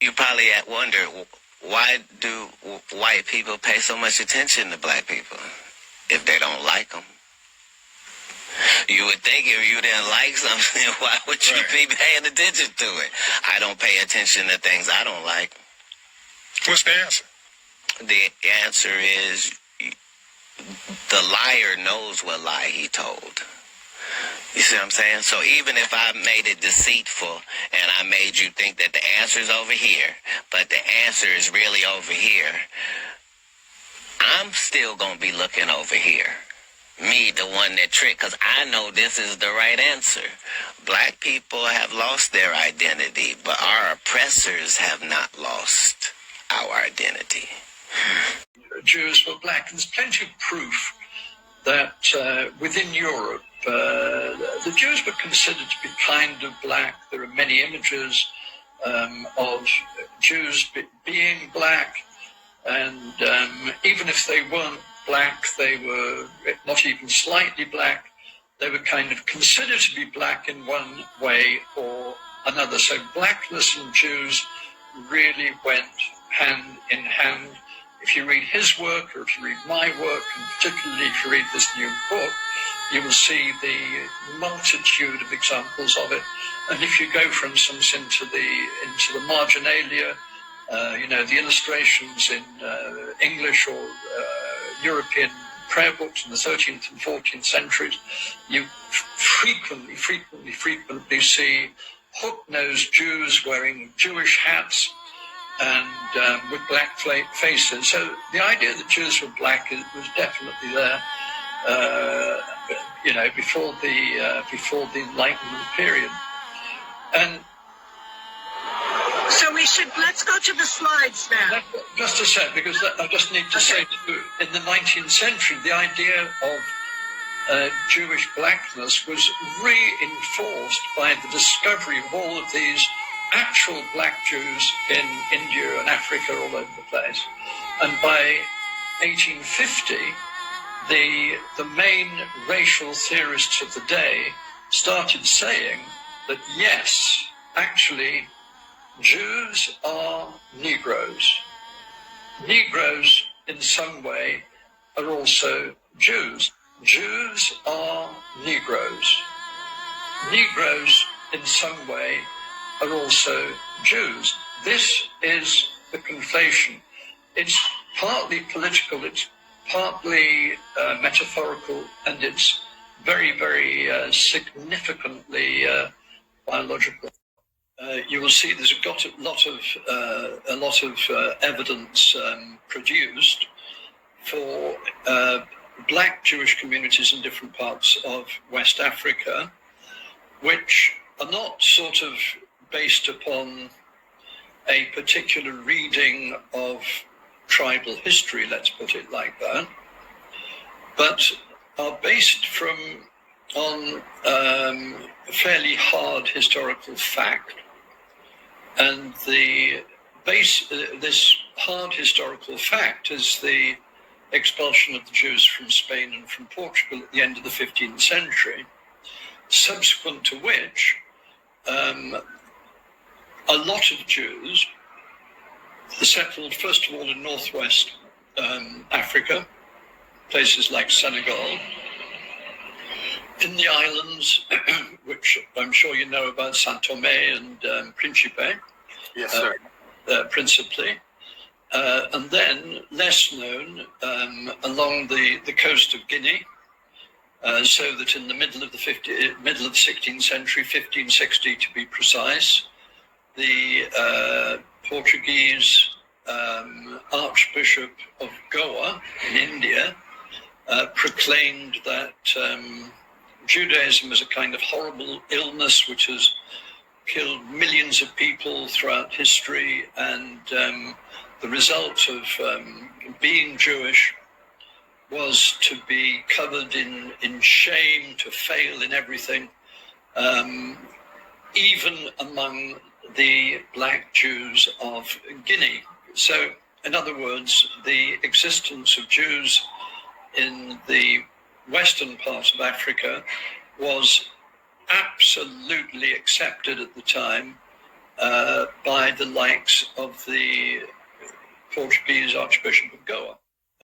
You probably wonder, why do white people pay so much attention to black people if they don't like them? You would think if you didn't like something, why would you be paying attention to it? I don't pay attention to things I don't like. What's the answer? The answer is the liar knows what lie he told. You see what I'm saying? So even if I made it deceitful and I made you think that the answer is over here, but the answer is really over here, I'm still going to be looking over here. Me, the one that tricked, because I know this is the right answer. Black people have lost their identity, but our oppressors have not lost our identity. Jews were black. There's plenty of proof that within Europe, the Jews were considered to be kind of black. There are many images of Jews being black, and even if they weren't black, they were not even slightly black. They were kind of considered to be black in one way or another. So blackness and Jews really went hand in hand. If you read his work, or if you read my work, and particularly if you read this new book, you will see the multitude of examples of it. And if you go, for instance, into the marginalia, the illustrations in English or European prayer books in the 13th and 14th centuries, you frequently see hook-nosed Jews wearing Jewish hats and with black faces. So the idea that Jews were black was definitely there, before the Enlightenment period. And so let's go to the slides now. Just a sec, because I just need to say, in the 19th century, the idea of Jewish blackness was reinforced by the discovery of all of these actual black Jews in India and Africa, all over the place. And by 1850, the main racial theorists of the day started saying that, yes, actually, Jews are Negroes. Negroes, in some way, are also Jews. Jews are Negroes. Negroes, in some way, are also Jews. This is the conflation. It's partly political, it's partly metaphorical, and it's very, very significantly biological. You will see there's got a lot of evidence produced for black Jewish communities in different parts of West Africa, which are not sort of based upon a particular reading of tribal history, let's put it like that, but are based on fairly hard historical fact. And this hard historical fact is the expulsion of the Jews from Spain and from Portugal at the end of the 15th century, subsequent to which a lot of Jews settled, first of all, in northwest Africa, places like Senegal, in the islands, which I'm sure you know about, Saint Tomé and Principe. Yes, sir. Principally. And then, less known, along the coast of Guinea, so that in the middle of the 16th century, 1560 to be precise, the Portuguese Archbishop of Goa in India proclaimed that Judaism is a kind of horrible illness which has killed millions of people throughout history, and the result of being Jewish was to be covered in shame, to fail in everything, even among the black Jews of Guinea. So, in other words, the existence of Jews in the western part of Africa was absolutely accepted at the time by the likes of the Portuguese Archbishop of Goa.